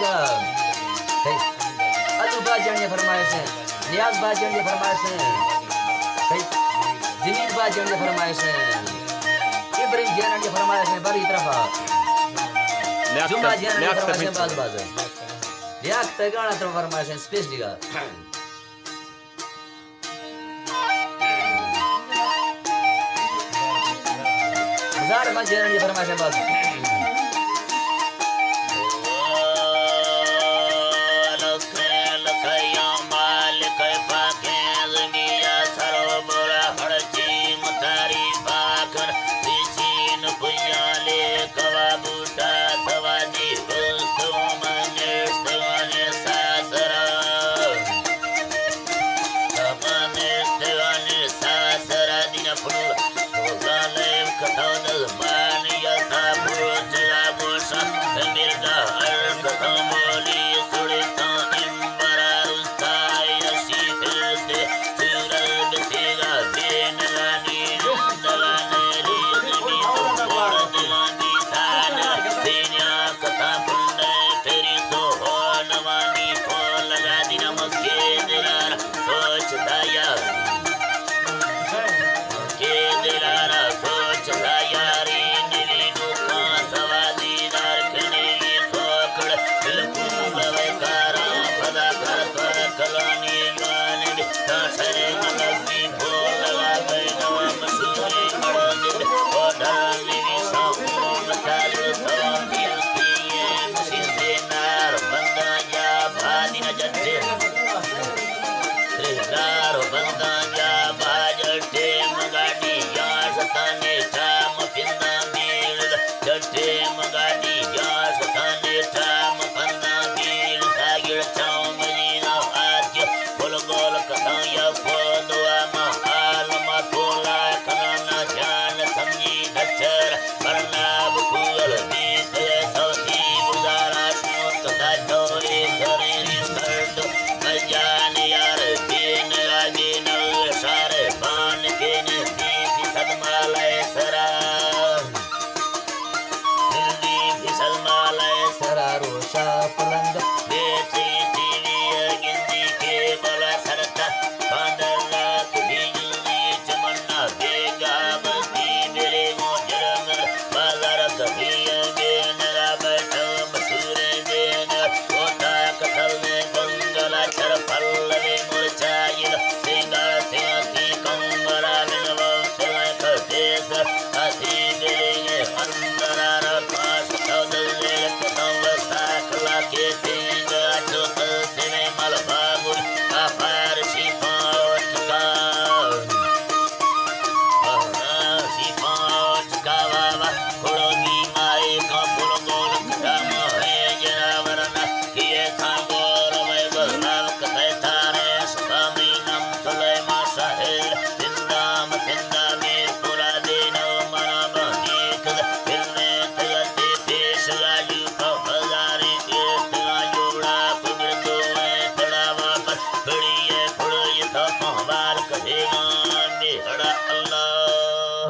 का अदू बाजन ने फरमाइश है, नियाज बाजन ने फरमाइश है, जमील बाजन ने फरमाइश है, इब्राहिम जैन ने फरमाइश है, बड़ी तरफ जुमा जैन ने फरमाइश है, बाज बाज लियाक तगाना तरफ फरमाइश है, स्पेशली का हजार का जैन ने फरमाइश है, बाज Come